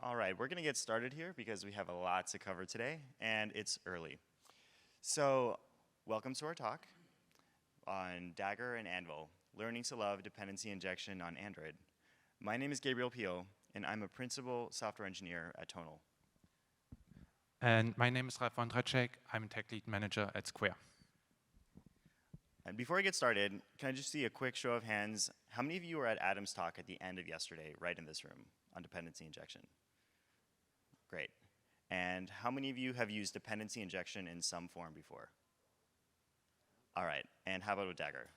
All right, we're going to get started here because we have a lot to cover today, and it's early. So, welcome to our talk on Dagger and Anvil, Learning to Love Dependency Injection on Android. My name is Gabriel Peal, and I'm a principal software engineer at Tonal. And my name is Ralf Wondratschek. I'm a tech lead manager at Square. And before I get started, can I just see a quick show of hands? How many of you were at Adam's talk at the end of yesterday, right in this room, on dependency injection? Great. And how many of you have used dependency injection in some form before? All right, and how about with Dagger?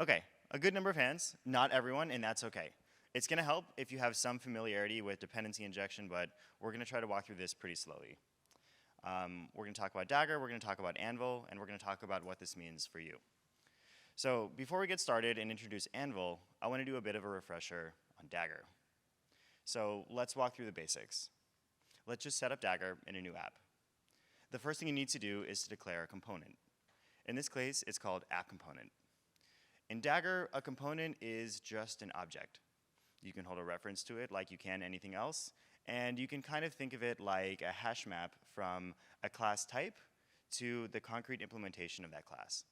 Okay, a good number of hands, not everyone, and that's okay. It's gonna help if you have some familiarity with dependency injection, but we're gonna try to walk through this pretty slowly. We're gonna talk about Dagger, we're gonna talk about Anvil, and we're gonna talk about what this means for you. So before we get started and introduce Anvil, I wanna do a bit of a refresher on Dagger. So let's walk through the basics. Let's just set up Dagger in a new app. The first thing you need to do is to declare a component. In this case, it's called app component. In Dagger, a component is just an object. You can hold a reference to it like you can anything else, and you can kind of think of it like a hash map from a class type to the concrete implementation of that class.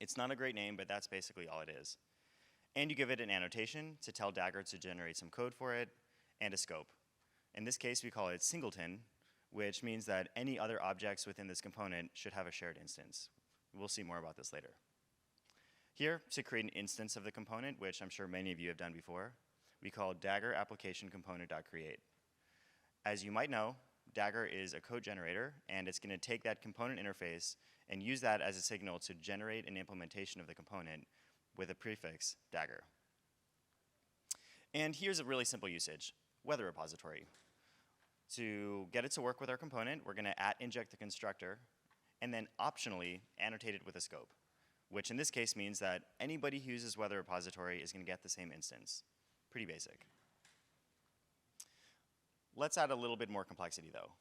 It's not a great name, but that's basically all it is. And you give it an annotation to tell Dagger to generate some code for it, and a scope. In this case, we call it singleton, which means that any other objects within this component should have a shared instance. We'll see more about this later. Here, to create an instance of the component, which I'm sure many of you have done before, we call Dagger application component.create. As you might know, Dagger is a code generator, and it's going to take that component interface and use that as a signal to generate an implementation of the component with a prefix, Dagger. And here's a really simple usage, weather repository. To get it to work with our component, we're gonna @inject the constructor, and then optionally annotate it with a scope, which in this case means that anybody who uses weather repository is gonna get the same instance. Pretty basic. Let's add a little bit more complexity though.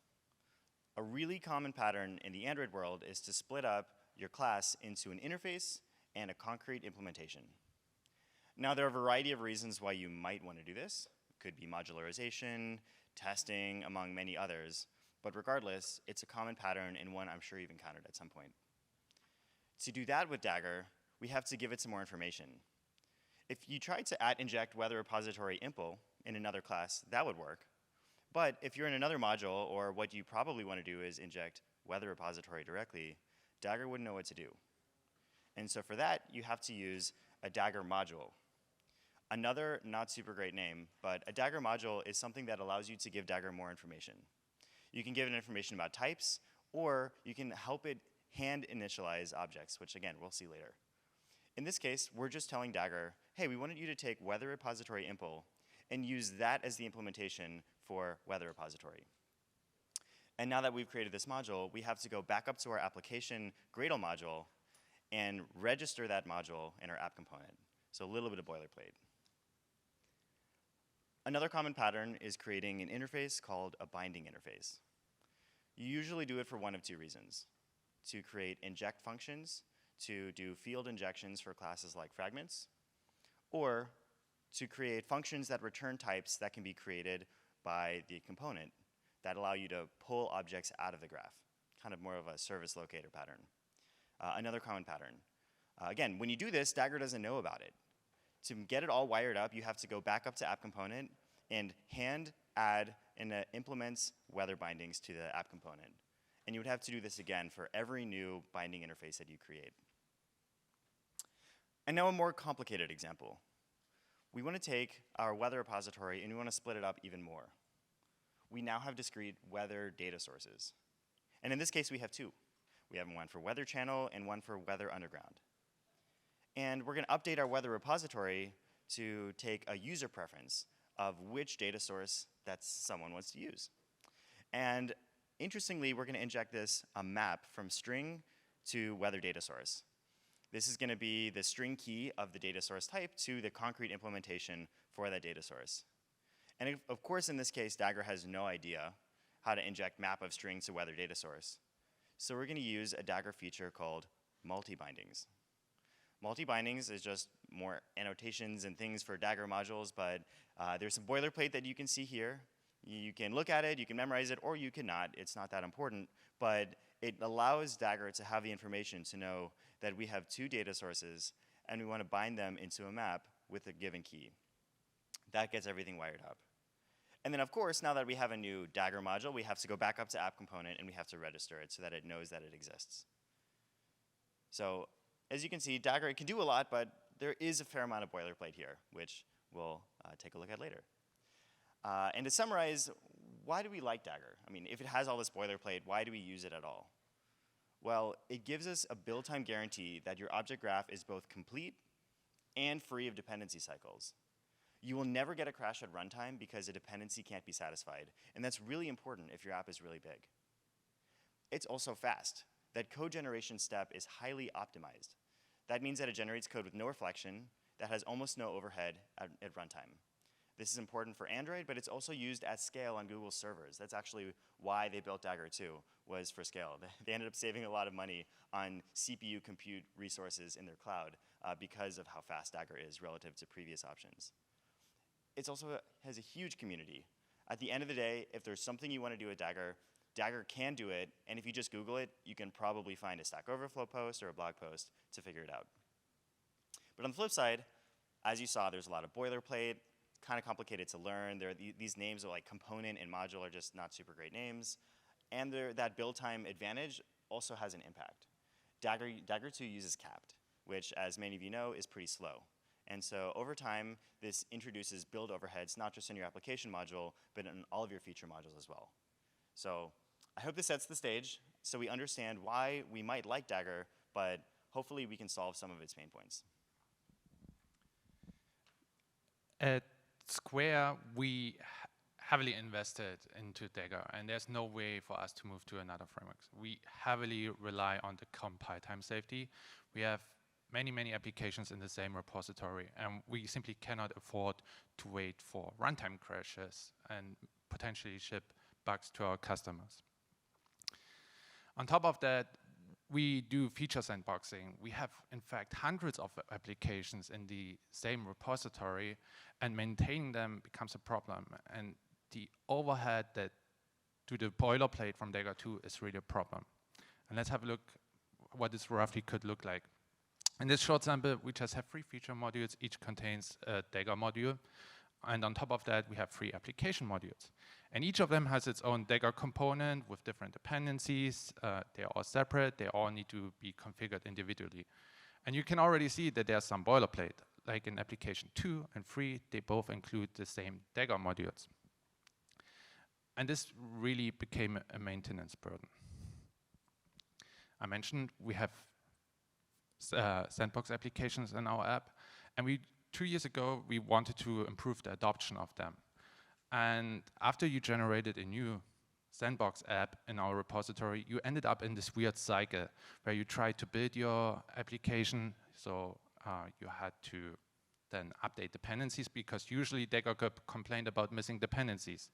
A really common pattern in the Android world is to split up your class into an interface and a concrete implementation. Now, there are a variety of reasons why you might want to do this. It could be modularization, testing, among many others. But regardless, it's a common pattern and one I'm sure you've encountered at some point. To do that with Dagger, we have to give it some more information. If you tried to @inject weather repository impl in another class, that would work. But if you're in another module, or what you probably want to do is inject weather repository directly, Dagger wouldn't know what to do. And so for that, you have to use a Dagger module. Another not super great name, but a Dagger module is something that allows you to give Dagger more information. You can give it information about types, or you can help it hand initialize objects, which again, we'll see later. In this case, we're just telling Dagger, hey, we wanted you to take weather repository impl and use that as the implementation for weather repository. And now that we've created this module, we have to go back up to our application Gradle module and register that module in our app component. So a little bit of boilerplate. Another common pattern is creating an interface called a binding interface. You usually do it for one of two reasons: to create inject functions, to do field injections for classes like fragments, or to create functions that return types that can be created by the component that allow you to pull objects out of the graph, kind of more of a service locator pattern. Another common pattern. Again, when you do this, Dagger doesn't know about it. To get it all wired up, you have to go back up to app component and hand add and implements weather bindings to the app component. And you would have to do this again for every new binding interface that you create. And now a more complicated example. We want to take our weather repository and we want to split it up even more. We now have discrete weather data sources. And in this case, we have two. We have one for weather channel and one for weather underground. And we're going to update our weather repository to take a user preference of which data source that someone wants to use. And interestingly, we're going to inject this a map from string to weather data source. This is going to be the string key of the data source type to the concrete implementation for that data source. And of course, in this case, Dagger has no idea how to inject map of string to weather data source. So we're going to use a Dagger feature called multi-bindings. Multi-bindings is just more annotations and things for Dagger modules, but there's some boilerplate that you can see here. You can look at it, you can memorize it, or you cannot. It's not that important, but it allows Dagger to have the information to know that we have two data sources and we want to bind them into a map with a given key. That gets everything wired up. And then of course, now that we have a new Dagger module, we have to go back up to app component and we have to register it so that it knows that it exists. So as you can see, Dagger, it can do a lot, but there is a fair amount of boilerplate here, which we'll take a look at later. And to summarize, why do we like Dagger? I mean, if it has all this boilerplate, why do we use it at all? Well, it gives us a build time guarantee that your object graph is both complete and free of dependency cycles. You will never get a crash at runtime because a dependency can't be satisfied. And that's really important if your app is really big. It's also fast. That code generation step is highly optimized. That means that it generates code with no reflection, that has almost no overhead at runtime. This is important for Android, but it's also used at scale on Google servers. That's actually why they built Dagger 2, was for scale. They ended up saving a lot of money on CPU compute resources in their cloud because of how fast Dagger is relative to previous options. It also has a huge community. At the end of the day, if there's something you want to do with Dagger, Dagger can do it, and if you just Google it, you can probably find a Stack Overflow post or a blog post to figure it out. But on the flip side, as you saw, there's a lot of boilerplate, kind of complicated to learn. These names are like component and module are just not super great names. And that build time advantage also has an impact. Dagger 2 uses capped, which, as many of you know, is pretty slow. And so over time, this introduces build overheads, not just in your application module, but in all of your feature modules as well. So I hope this sets the stage so we understand why we might like Dagger, but hopefully we can solve some of its pain points. At Square, we heavily invested into Dagger, and there's no way for us to move to another framework. We heavily rely on the compile time safety. We have many applications in the same repository, and we simply cannot afford to wait for runtime crashes and potentially ship bugs to our customers. On top of that, we do feature sandboxing. We have, in fact, hundreds of applications in the same repository, and maintaining them becomes a problem. And the overhead that to the boilerplate from Dagger 2 is really a problem. And let's have a look what this roughly could look like. In this short sample, we just have 3 feature modules. Each contains a Dagger module. And on top of that, we have 3 application modules. And each of them has its own Dagger component with different dependencies. They're all separate. They all need to be configured individually. And you can already see that there's some boilerplate. Like in application 2 and 3, they both include the same Dagger modules. And this really became a maintenance burden. I mentioned we have sandbox applications in our app. And 2 years ago, we wanted to improve the adoption of them. And after you generated a new sandbox app in our repository, you ended up in this weird cycle where you tried to build your application. So you had to then update dependencies, because usually Dagger complained about missing dependencies.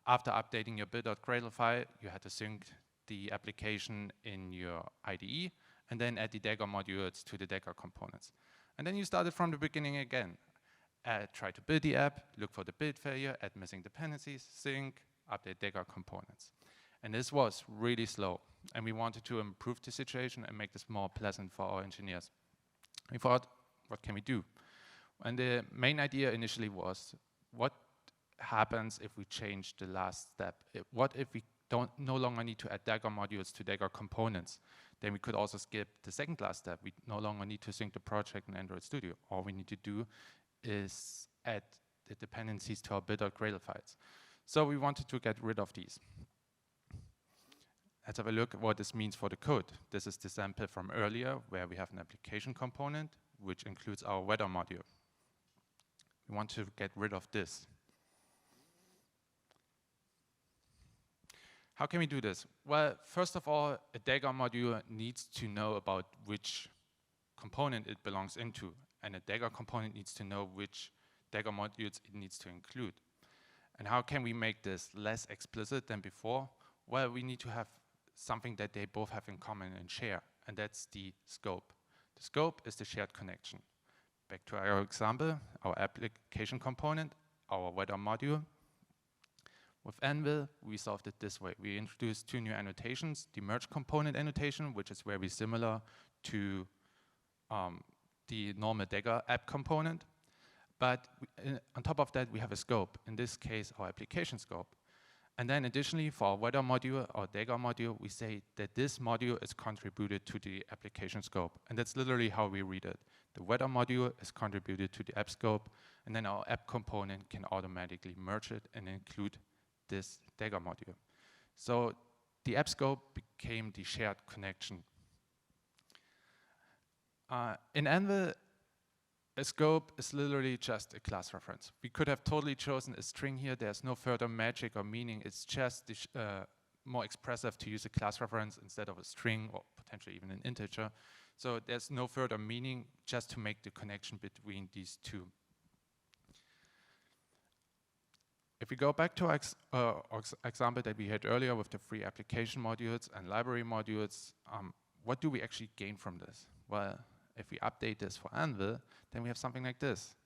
After updating your build.gradle file, you had to sync the application in your IDE and then add the Dagger modules to the Dagger components. And then you started from the beginning again. Try to build the app, look for the build failure, add missing dependencies, sync, update Dagger components. And this was really slow. And we wanted to improve the situation and make this more pleasant for our engineers. We thought, what can we do? And the main idea initially was, what happens if we change the last step? What if we no longer need to add Dagger modules to Dagger components? Then we could also skip the second last step. We no longer need to sync the project in Android Studio. All we need to do is add the dependencies to our build.gradle files. So we wanted to get rid of these. Let's have a look at what this means for the code. This is the sample from earlier, where we have an application component, which includes our weather module. We want to get rid of this. How can we do this? Well, first of all, a Dagger module needs to know about which component it belongs into, and a Dagger component needs to know which Dagger modules it needs to include. And how can we make this less explicit than before? Well, we need to have something that they both have in common and share, and that's the scope. The scope is the shared connection. Back to our example, our application component, our weather module. With Anvil, we solved it this way. We introduced two new annotations, the merge component annotation, which is very similar to the normal Dagger app component. But on top of that, we have a scope, in this case, our application scope. And then additionally, for our weather module, our Dagger module, we say that this module is contributed to the application scope. And that's literally how we read it. The weather module is contributed to the app scope, and then our app component can automatically merge it and include this Dagger module. So the app scope became the shared connection. In Anvil, a scope is literally just a class reference. We could have totally chosen a string here. There's no further magic or meaning. It's just more expressive to use a class reference instead of a string or potentially even an integer. So there's no further meaning, just to make the connection between these two. If we go back to our example that we had earlier with the free application modules and library modules, what do we actually gain from this? Well, if we update this for Anvil, then we have something like this.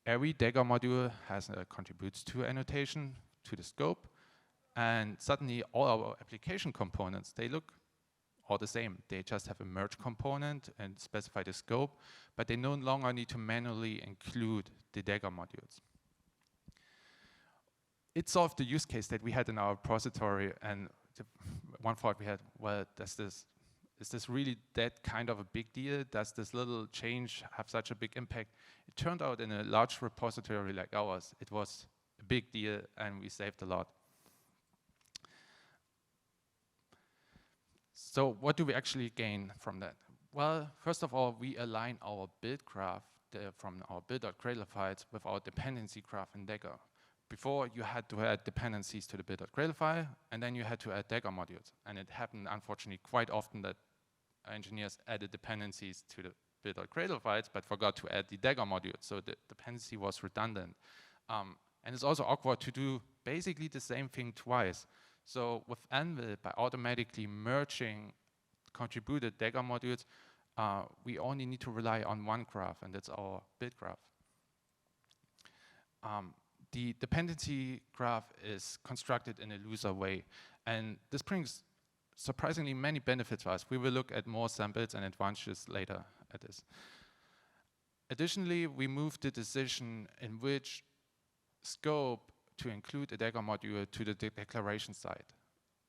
Every Dagger module contributes to annotation, to the scope, and suddenly all our application components, they look all the same. They just have a merge component and specify the scope, but they no longer need to manually include the Dagger modules. It solved the use case that we had in our repository, and the one thought we had, well, is this really that kind of a big deal? Does this little change have such a big impact? It turned out in a large repository like ours, it was a big deal, and we saved a lot. So what do we actually gain from that? Well, first of all, we align our build graph from our build.gradle files with our dependency graph in Dagger. Before, you had to add dependencies to the build.gradle file, and then you had to add Dagger modules. And it happened, unfortunately, quite often that engineers added dependencies to the build.gradle files, but forgot to add the Dagger module. So the dependency was redundant. And it's also awkward to do basically the same thing twice. So with Anvil, by automatically merging contributed Dagger modules, we only need to rely on one graph, and that's our build graph. The dependency graph is constructed in a looser way, and this brings surprisingly many benefits for us. We will look at more samples and advantages later at this. Additionally, we moved the decision in which scope to include a Dagger module to the declaration side.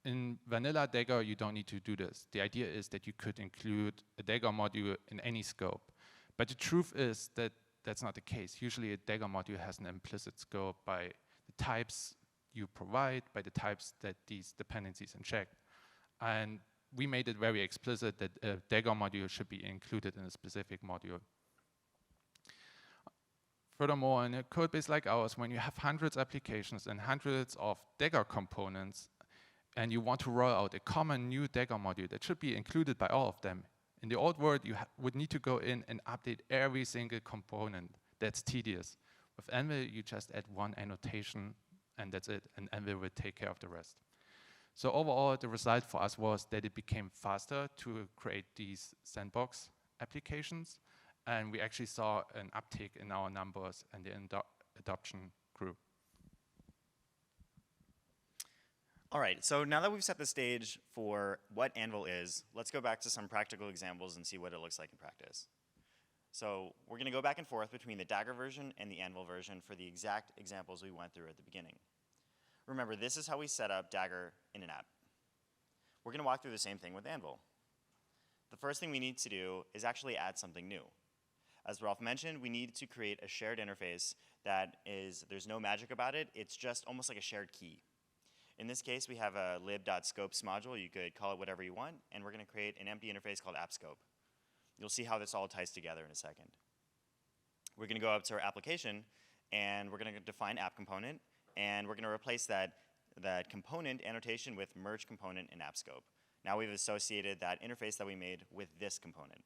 In vanilla Dagger, you don't need to do this. The idea is that you could include a Dagger module in any scope. But the truth is that that's not the case. Usually a Dagger module has an implicit scope by the types you provide, by the types that these dependencies inject. And we made it very explicit that a Dagger module should be included in a specific module. Furthermore, in a code base like ours, when you have hundreds of applications and hundreds of Dagger components, and you want to roll out a common new Dagger module that should be included by all of them, in the old world, you would need to go in and update every single component. That's tedious. With Anvil, you just add one annotation, and that's it, and Anvil will take care of the rest. So overall, the result for us was that it became faster to create these sandbox applications, and we actually saw an uptick in our numbers, and the adoption grew. All right, so now that we've set the stage for what Anvil is, let's go back to some practical examples and see what it looks like in practice. So we're going to go back and forth between the Dagger version and the Anvil version for the exact examples we went through at the beginning. Remember, this is how we set up Dagger in an app. We're going to walk through the same thing with Anvil. The first thing we need to do is actually add something new. As Ralf mentioned, we need to create a shared interface that there's no magic about it, it's just almost like a shared key. In this case, we have a lib.scopes module. You could call it whatever you want, and we're going to create an empty interface called appscope. You'll see how this all ties together in a second. We're going to go up to our application, and we're going to define app component, and we're going to replace that component annotation with merge component in appscope. Now we've associated that interface that we made with this component.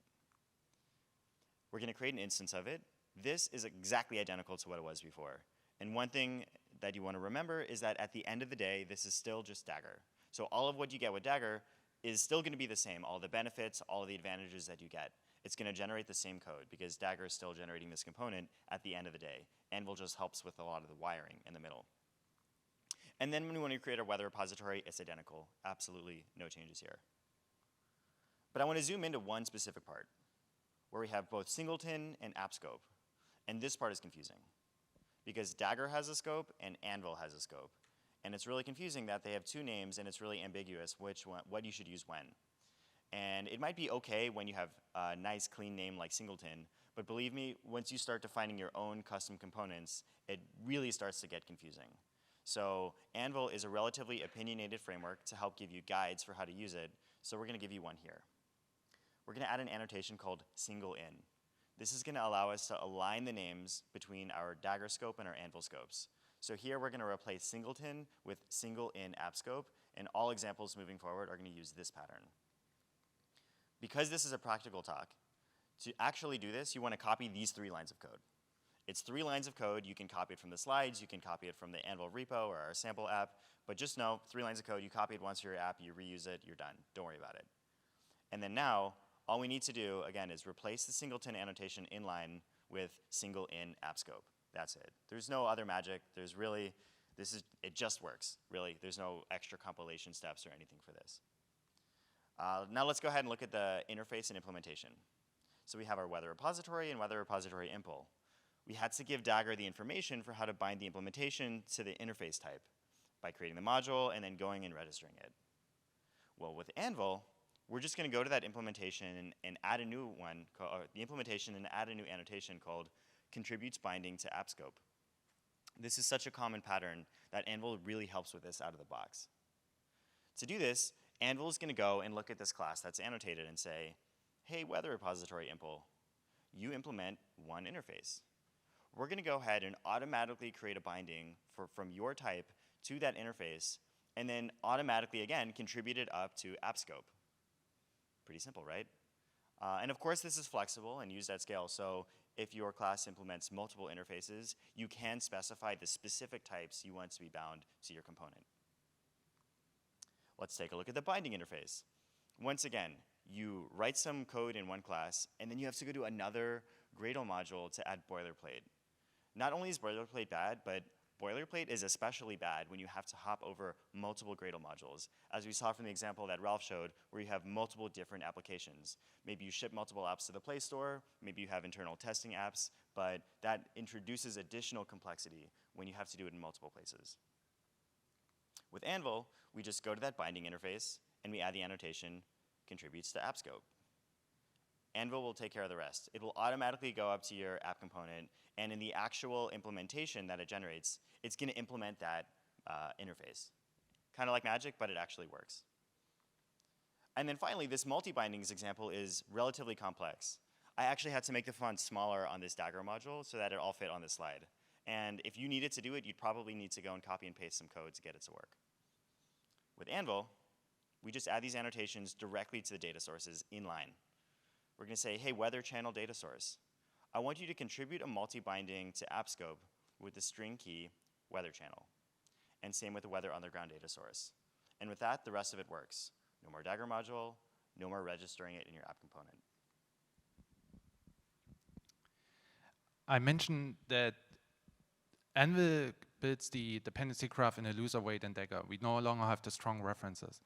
We're going to create an instance of it. This is exactly identical to what it was before. And one thing that you want to remember is that at the end of the day, this is still just Dagger. So all of what you get with Dagger is still going to be the same, all the benefits, all of the advantages that you get. it's going to generate the same code because Dagger is still generating this component at the end of the day. Anvil just helps with a lot of the wiring in the middle. And then when we create our weather repository, it's identical. Absolutely no changes here. But I want to zoom into one specific part where we have both singleton and app scope. And this part is confusing because Dagger has a scope and Anvil has a scope. And it's really confusing that they have two names and it's really ambiguous what you should use when. And it might be okay when you have a nice clean name like singleton, but believe me, once you start defining your own custom components, it really starts to get confusing. So Anvil is a relatively opinionated framework to help give you guides for how to use it, so we're gonna give you one here. We're gonna add an annotation called single in. This is gonna allow us to align the names between our Dagger scope and our Anvil scopes. So here we're gonna replace singleton with single in app scope, and all examples moving forward are gonna use this pattern. Because this is a practical talk, to actually do this, you wanna copy these 3 lines of code. It's 3 lines of code. You can copy it from the slides, you can copy it from the Anvil repo or our sample app, but just know 3 lines of code, you copy it once for your app, you reuse it, you're done. Don't worry about it. And then now, all we need to do, again, is replace the singleton annotation inline with single in app scope. That's it. There's no other magic. There's really, it just works, really. There's no extra compilation steps or anything for this. Now let's go ahead and look at the interface and implementation. So we have our weather repository and weather repository impl. We had to give Dagger the information for how to bind the implementation to the interface type by creating the module and then going and registering it. Well, with Anvil, we're just going to go to that implementation and add a new one, the implementation, and add a new annotation called contributes binding to app scope. This is such a common pattern that Anvil really helps with this out of the box. To do this, Anvil is going to go and look at this class that's annotated and say, hey, weather repository impl, you implement one interface. We're going to go ahead and automatically create a binding from your type to that interface, and then automatically, again, contribute it up to app scope. Pretty simple, right? And of course, this is flexible and used at scale, so if your class implements multiple interfaces, you can specify the specific types you want to be bound to your component. Let's take a look at the binding interface. Once again, you write some code in one class, and then you have to go to another Gradle module to add boilerplate. Not only is boilerplate bad, but boilerplate is especially bad when you have to hop over multiple Gradle modules, as we saw from the example that Ralf showed, where you have multiple different applications. Maybe you ship multiple apps to the Play Store, maybe you have internal testing apps, but that introduces additional complexity when you have to do it in multiple places. With Anvil, we just go to that binding interface, and we add the annotation, contributes to app scope. Anvil will take care of the rest. It will automatically go up to your app component, and in the actual implementation that it generates, it's going to implement that interface. Kind of like magic, but it actually works. And then finally, this multi-bindings example is relatively complex. I actually had to make the font smaller on this Dagger module so that it all fit on this slide. And if you needed to do it, you'd probably need to go and copy and paste some code to get it to work. With Anvil, we just add these annotations directly to the data sources inline. We're going to say, hey, weather channel data source, I want you to contribute a multi-binding to app scope with the string key weather channel. And same with the weather underground data source. And with that, the rest of it works. No more Dagger module, no more registering it in your app component. I mentioned that Anvil builds the dependency graph in a looser way than Dagger. We no longer have the strong references.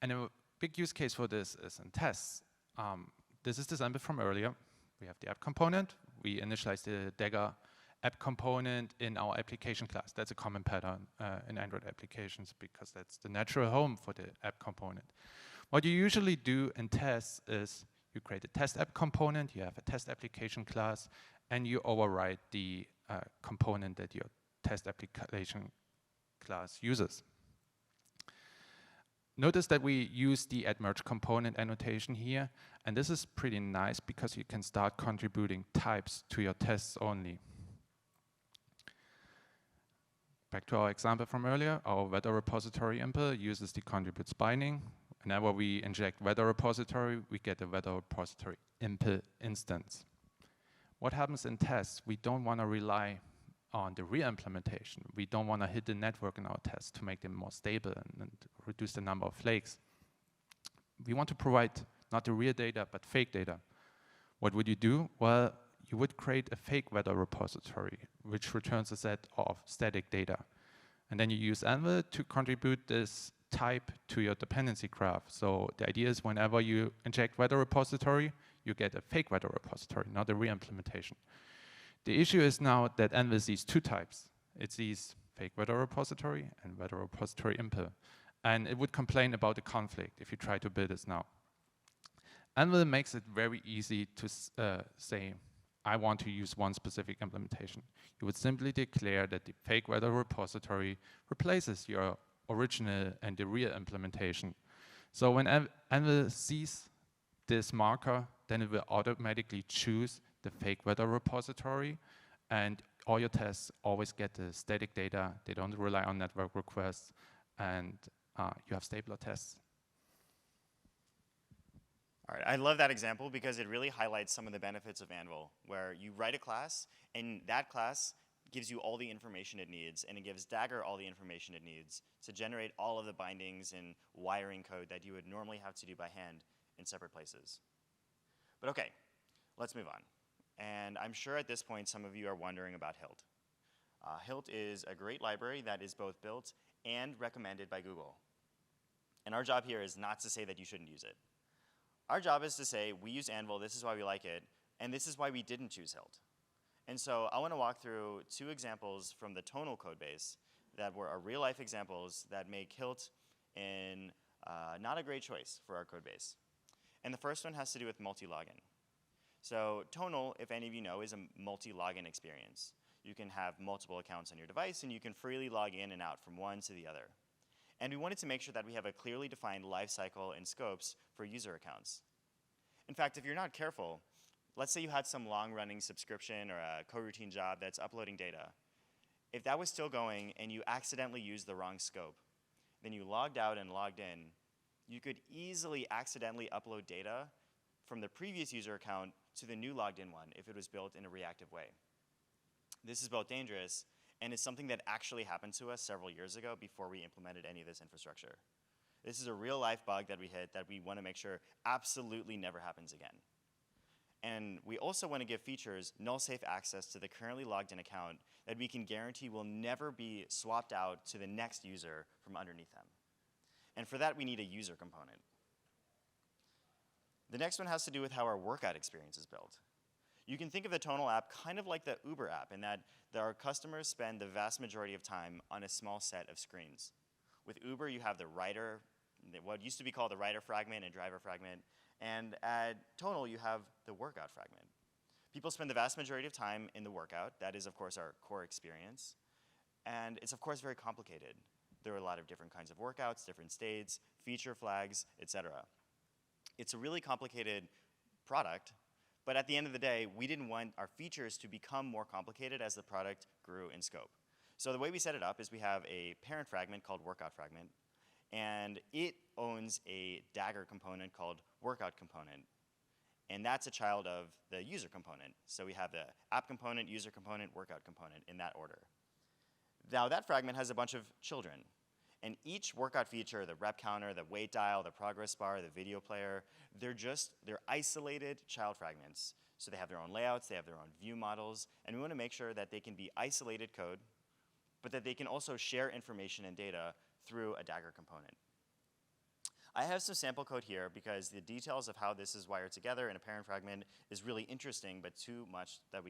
And a big use case for this is in tests. This is the sample from earlier. We have the app component. We initialize the Dagger app component in our application class. That's a common pattern in Android applications because that's the natural home for the app component. What you usually do in tests is you create a test app component, you have a test application class, and you override the component that your test application class uses. Notice that we use the add-merge component annotation here, and this is pretty nice because you can start contributing types to your tests only. Back to our example from earlier, our weather repository impl uses the contributes binding. Whenever we inject weather repository, we get a weather repository impl instance. What happens in tests? We don't want to rely on the re-implementation. We don't want to hit the network in our tests to make them more stable and reduce the number of flakes. We want to provide not the real data, but fake data. What would you do? Well, you would create a fake weather repository, which returns a set of static data. And then you use Anvil to contribute this type to your dependency graph. So the idea is whenever you inject weather repository, you get a fake weather repository, not a re-implementation. The issue is now that Anvil sees two types. It sees fake weather repository and weather repository impl. And it would complain about the conflict if you try to build this now. Anvil makes it very easy to say, I want to use one specific implementation. You would simply declare that the fake weather repository replaces your original and the real implementation. So when Anvil sees this marker, then it will automatically choose the fake weather repository, and all your tests always get the static data. They don't rely on network requests, and you have stabler tests. All right, I love that example because it really highlights some of the benefits of Anvil, where you write a class, and that class gives you all the information it needs, and it gives Dagger all the information it needs to generate all of the bindings and wiring code that you would normally have to do by hand in separate places. But okay, let's move on. And I'm sure at this point some of you are wondering about Hilt. Hilt is a great library that is both built and recommended by Google. And our job here is not to say that you shouldn't use it. Our job is to say, we use Anvil, this is why we like it, and this is why we didn't choose Hilt. And so I want to walk through two examples from the Tonal codebase that were real-life examples that make Hilt not a great choice for our codebase. And the first one has to do with multi-login. So Tonal, if any of you know, is a multi-login experience. You can have multiple accounts on your device, and you can freely log in and out from one to the other. And we wanted to make sure that we have a clearly defined lifecycle and scopes for user accounts. In fact, if you're not careful, let's say you had some long-running subscription or a coroutine job that's uploading data. If that was still going and you accidentally used the wrong scope, then you logged out and logged in, you could easily accidentally upload data from the previous user account to the new logged in one if it was built in a reactive way. This is both dangerous, and it's something that actually happened to us several years ago before we implemented any of this infrastructure. This is a real-life bug that we hit that we want to make sure absolutely never happens again. And we also want to give features null-safe access to the currently logged-in account that we can guarantee will never be swapped out to the next user from underneath them. And for that, we need a user component. The next one has to do with how our workout experience is built. You can think of the Tonal app kind of like the Uber app in that our customers spend the vast majority of time on a small set of screens. With Uber, you have the rider, what used to be called the rider fragment and driver fragment, and at Tonal, you have the workout fragment. People spend the vast majority of time in the workout. That is, of course, our core experience. And it's, of course, very complicated. There are a lot of different kinds of workouts, different states, feature flags, etc. It's a really complicated product, but at the end of the day, we didn't want our features to become more complicated as the product grew in scope. So the way we set it up is we have a parent fragment called workout fragment, and it owns a Dagger component called workout component. And that's a child of the user component. So we have the app component, user component, workout component in that order. Now that fragment has a bunch of children. And each workout feature, the rep counter, the weight dial, the progress bar, the video player, they're isolated child fragments. So they have their own layouts, they have their own view models, and we want to make sure that they can be isolated code, but that they can also share information and data through a Dagger component. I have some sample code here because the details of how this is wired together in a parent fragment is really interesting, but too much that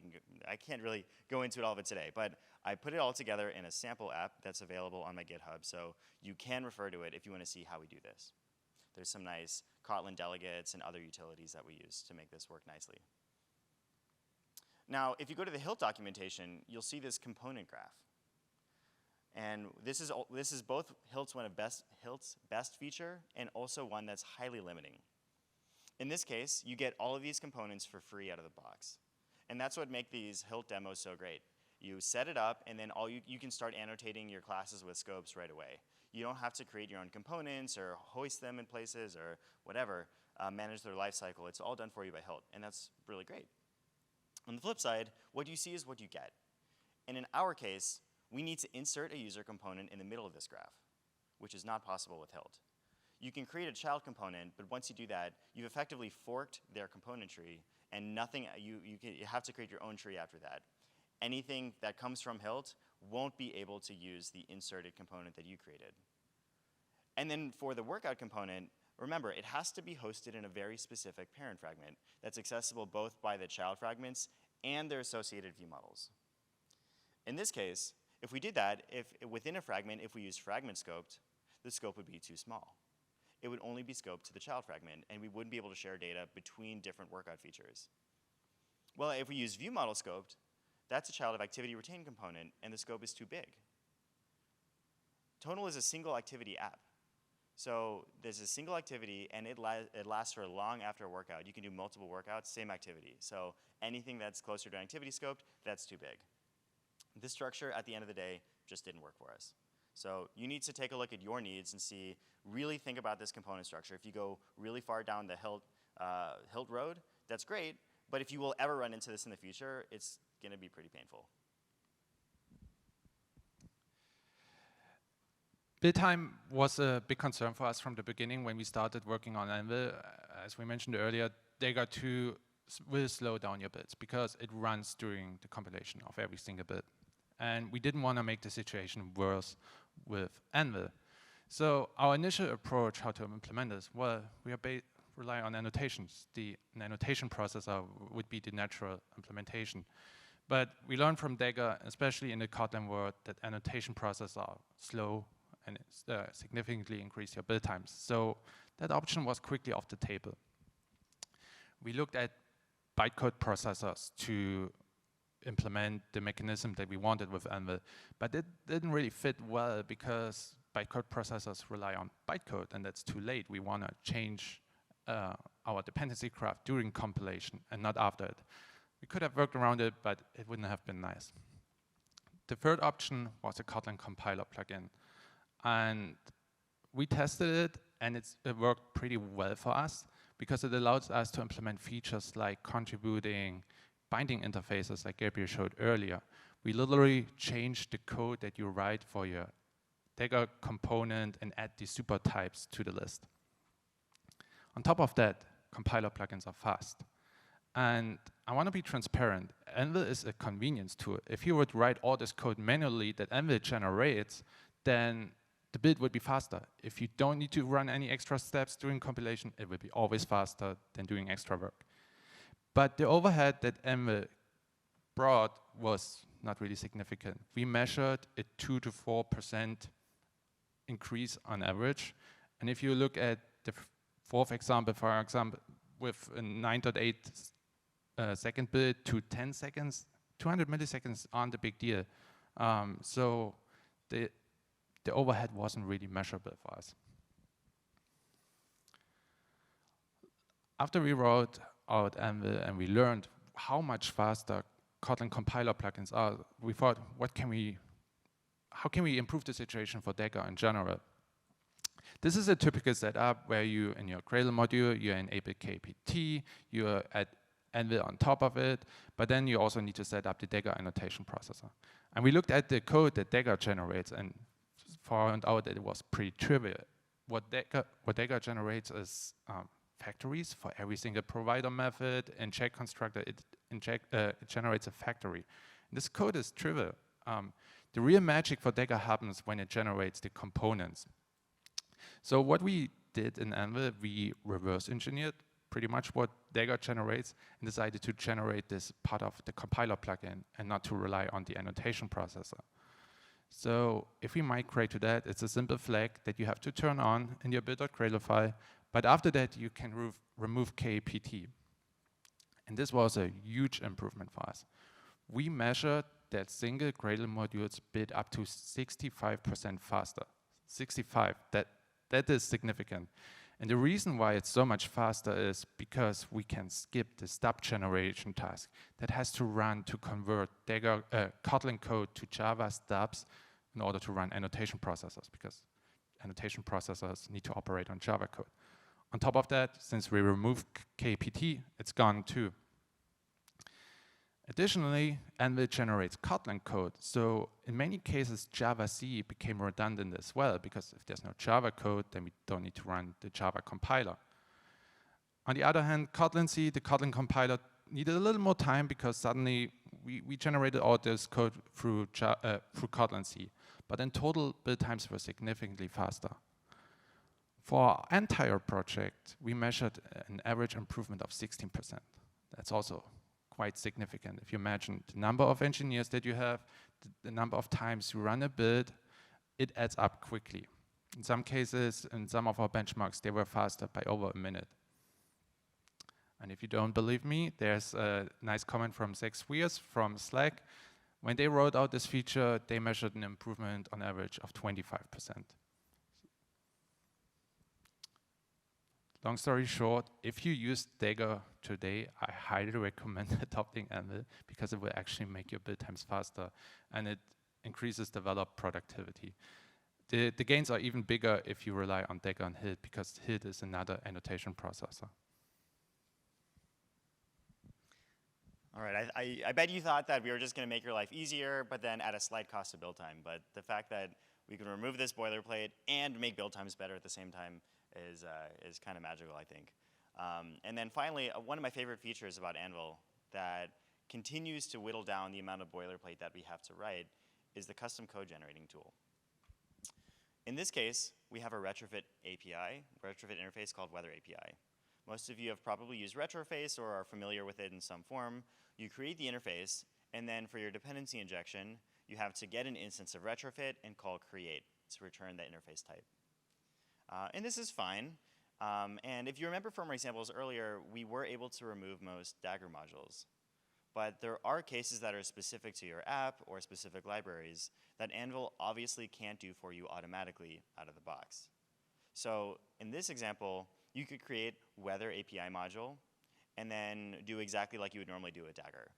I can't really go into all of it today. But I put it all together in a sample app that's available on my GitHub, so you can refer to it if you want to see how we do this. There's some nice Kotlin delegates and other utilities that we use to make this work nicely. Now, if you go to the Hilt documentation, you'll see this component graph. And this is both Hilt's best feature and also one that's highly limiting. In this case, you get all of these components for free out of the box. And that's what makes these Hilt demos so great. You set it up, and then you can start annotating your classes with scopes right away. You don't have to create your own components or hoist them in places or whatever, manage their lifecycle. It's all done for you by Hilt, and that's really great. On the flip side, what you see is what you get. And in our case, we need to insert a user component in the middle of this graph, which is not possible with Hilt. You can create a child component, but once you do that, you've effectively forked their componentry, and nothing, you have to create your own tree after that. Anything that comes from Hilt won't be able to use the inserted component that you created. And then for the workout component, remember, it has to be hosted in a very specific parent fragment that's accessible both by the child fragments and their associated view models. In this case, if we did that, if within a fragment, if we used fragment scoped, the scope would be too small. It would only be scoped to the child fragment, and we wouldn't be able to share data between different workout features. Well, if we use view model scoped, that's a child of activity retain component, and the scope is too big. Tonal is a single activity app. So there's a single activity, and it lasts for long after a workout. You can do multiple workouts, same activity. So anything that's closer to an activity scoped, that's too big. This structure, at the end of the day, just didn't work for us. So you need to take a look at your needs and see, really think about this component structure. If you go really far down the Hilt road, that's great, but if you will ever run into this in the future, it's gonna be pretty painful. Build time was a big concern for us from the beginning when we started working on Anvil. As we mentioned earlier, Dagger 2 will slow down your builds because it runs during the compilation of every single build. And we didn't want to make the situation worse with Anvil. So our initial approach, how to implement this, well, we rely on annotations. The annotation processor would be the natural implementation. But we learned from Dagger, especially in the Kotlin world, that annotation processors are slow and significantly increase your build times. So that option was quickly off the table. We looked at bytecode processors to implement the mechanism that we wanted with Anvil, but it didn't really fit well because bytecode processors rely on bytecode, and that's too late. We want to change our dependency graph during compilation and not after it. We could have worked around it, but it wouldn't have been nice. The third option was a Kotlin compiler plugin. And we tested it, and it worked pretty well for us because it allows us to implement features like contributing binding interfaces like Gabriel showed earlier. We literally change the code that you write for your Dagger component and add the super types to the list. On top of that, compiler plugins are fast. And I want to be transparent. Anvil is a convenience tool. If you would write all this code manually that Anvil generates, then the build would be faster. If you don't need to run any extra steps during compilation, it will be always faster than doing extra work. But the overhead that Anvil brought was not really significant. We measured a 2 to 4% increase on average. And if you look at the fourth example, for example, with a 9.8 second build to 10 seconds, 200 milliseconds aren't a big deal. So the overhead wasn't really measurable for us. After we wrote out Anvil and we learned how much faster Kotlin compiler plugins are, we thought, how can we improve the situation for Dagger in general? This is a typical setup where you, in your Gradle module, you enable KPT, you add Anvil on top of it, but then you also need to set up the Dagger annotation processor. And we looked at the code that Dagger generates and found out that it was pretty trivial. What Dagger generates is factories for every single provider method. In check constructor, it generates a factory. This code is trivial. The real magic for Dagger happens when it generates the components. So what we did in Anvil, we reverse engineered pretty much what Dagger generates and decided to generate this part of the compiler plugin and not to rely on the annotation processor. So if we migrate to that, it's a simple flag that you have to turn on in your build.gradle file, but after that you can remove KPT. And this was a huge improvement for us. We measured that single Gradle modules build up to 65% faster. 65, that is significant. And the reason why it's so much faster is because we can skip the stub generation task that has to run to convert Dagger, Kotlin code to Java stubs in order to run annotation processors, because annotation processors need to operate on Java code. On top of that, since we removed KPT, it's gone too. Additionally, Anvil generates Kotlin code, so in many cases Java-C became redundant as well, because if there's no Java code, then we don't need to run the Java compiler. On the other hand, Kotlin C, the Kotlin compiler, needed a little more time because suddenly we generated all this code through Kotlin C. But in total, build times were significantly faster. For our entire project, we measured an average improvement of 16%. That's also quite significant. If you imagine the number of engineers that you have, the number of times you run a build, it adds up quickly. In some cases, in some of our benchmarks, they were faster by over a minute. And if you don't believe me, there's a nice comment from Zach Swears from Slack. When they rolled out this feature, they measured an improvement on average of 25%. Long story short, if you use Dagger today, I highly recommend adopting Anvil because it will actually make your build times faster and it increases developer productivity. The gains are even bigger if you rely on Dagger and HID because HID is another annotation processor. All right, I bet you thought that we were just going to make your life easier, but then at a slight cost of build time. But the fact that we can remove this boilerplate and make build times better at the same time is kind of magical, I think. And then finally, one of my favorite features about Anvil that continues to whittle down the amount of boilerplate that we have to write is the custom code generating tool. In this case, we have a retrofit API, retrofit interface called Weather API. Most of you have probably used Retroface or are familiar with it in some form. You create the interface, and then for your dependency injection, you have to get an instance of retrofit and call create to return the interface type. And this is fine. And if you remember from our examples earlier, we were able to remove most Dagger modules. But there are cases that are specific to your app or specific libraries that Anvil obviously can't do for you automatically out of the box. So in this example, you could create Weather API module and then do exactly like you would normally do with Dagger.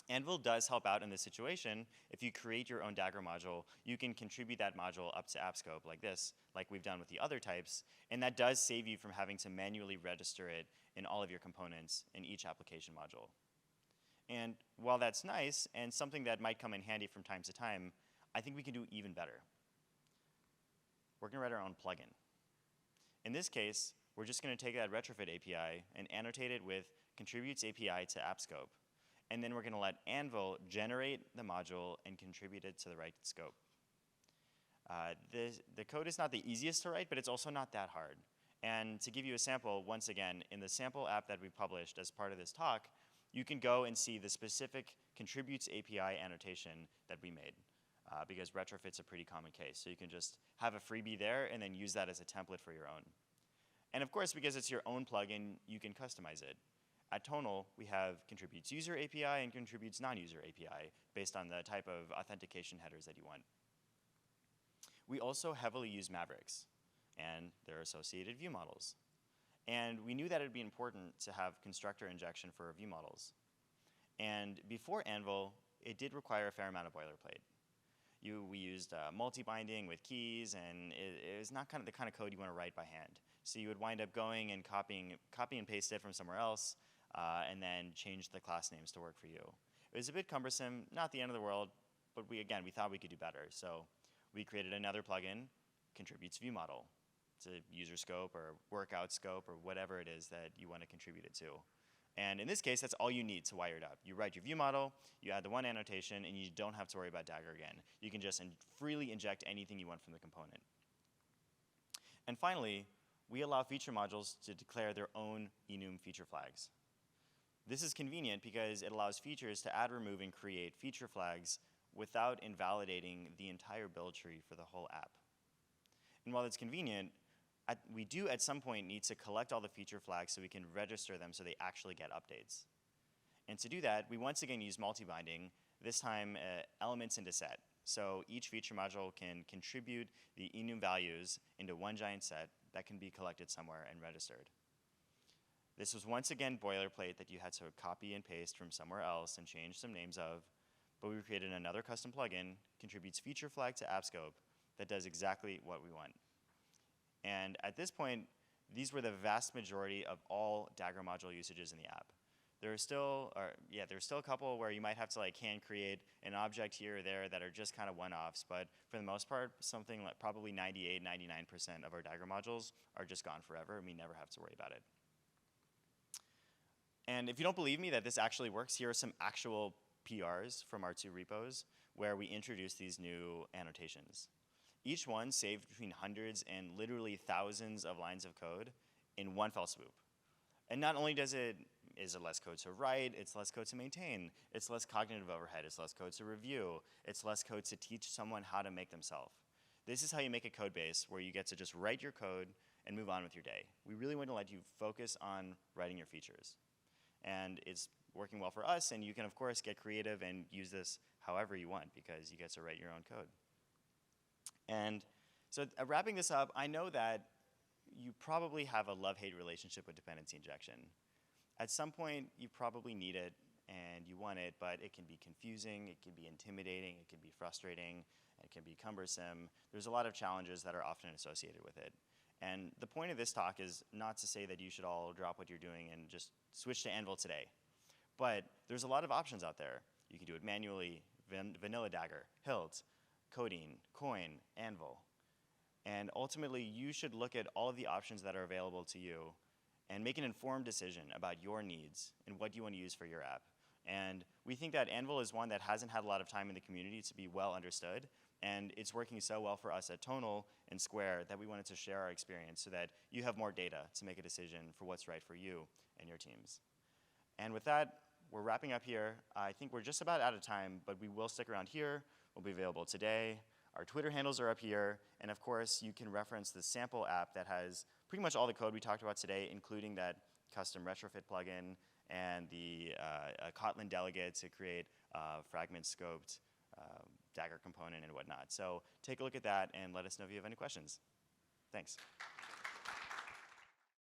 Anvil does help out in this situation. If you create your own Dagger module, you can contribute that module up to app scope like this, like we've done with the other types, and that does save you from having to manually register it in all of your components in each application module. And while that's nice and something that might come in handy from time to time, I think we can do even better. We're going to write our own plugin. In this case, we're just going to take that retrofit API and annotate it with contributes API to app scope. And then we're going to let Anvil generate the module and contribute it to the right scope. The code is not the easiest to write, but it's also not that hard. And to give you a sample, once again, in the sample app that we published as part of this talk, you can go and see the specific contributes API annotation that we made, because retrofit's a pretty common case. So you can just have a freebie there and then use that as a template for your own. And of course, because it's your own plugin, you can customize it. At Tonal, we have contributes user API and contributes non-user API based on the type of authentication headers that you want. We also heavily use Mavericks and their associated view models. And we knew that it'd be important to have constructor injection for view models. And before Anvil, it did require a fair amount of boilerplate. We used multi-binding with keys, and it was not the kind of code you want to write by hand. So you would wind up going and copy and paste it from somewhere else, and then change the class names to work for you. It was a bit cumbersome, not the end of the world, but we thought we could do better. So we created another plugin, contributes view model. It's a user scope or workout scope or whatever it is that you want to contribute it to. And in this case, that's all you need to wire it up. You write your view model, you add the one annotation, and you don't have to worry about Dagger again. You can just freely inject anything you want from the component. And finally, we allow feature modules to declare their own enum feature flags. This is convenient because it allows features to add, remove, and create feature flags without invalidating the entire build tree for the whole app. And while it's convenient, we do at some point need to collect all the feature flags so we can register them so they actually get updates. And to do that, we once again use multi-binding, this time elements into set. So each feature module can contribute the enum values into one giant set that can be collected somewhere and registered. This was once again boilerplate that you had to copy and paste from somewhere else and change some names of, but we created another custom plugin, contributes feature flag to app scope, that does exactly what we want. And at this point, these were the vast majority of all Dagger module usages in the app. There are still a couple where you might have to hand create an object here or there that are just kind of one-offs, but for the most part, something like probably 98, 99% of our Dagger modules are just gone forever, and we never have to worry about it. And if you don't believe me that this actually works, here are some actual PRs from our 2 repos where we introduced these new annotations. Each one saved between hundreds and literally thousands of lines of code in one fell swoop. And not only is it less code to write, it's less code to maintain, it's less cognitive overhead, it's less code to review, it's less code to teach someone how to make themselves. This is how you make a code base where you get to just write your code and move on with your day. We really want to let you focus on writing your features. And it's working well for us, and you can, of course, get creative and use this however you want because you get to write your own code. And so wrapping this up, I know that you probably have a love-hate relationship with dependency injection. At some point, you probably need it and you want it, but it can be confusing, it can be intimidating, it can be frustrating, it can be cumbersome. There's a lot of challenges that are often associated with it. And the point of this talk is not to say that you should all drop what you're doing and just switch to Anvil today. But there's a lot of options out there. You can do it manually, vanilla Dagger, Hilt, Codeine, Coin, Anvil. And ultimately, you should look at all of the options that are available to you and make an informed decision about your needs and what you want to use for your app. And we think that Anvil is one that hasn't had a lot of time in the community to be well understood, and it's working so well for us at Tonal and Square that we wanted to share our experience so that you have more data to make a decision for what's right for you and your teams. And with that, we're wrapping up here. I think we're just about out of time, but we will stick around here. We'll be available today. Our Twitter handles are up here, and of course, you can reference the sample app that has pretty much all the code we talked about today, including that custom retrofit plugin and the Kotlin delegate to create fragment scoped Dagger component and whatnot. So take a look at that and let us know if you have any questions. Thanks.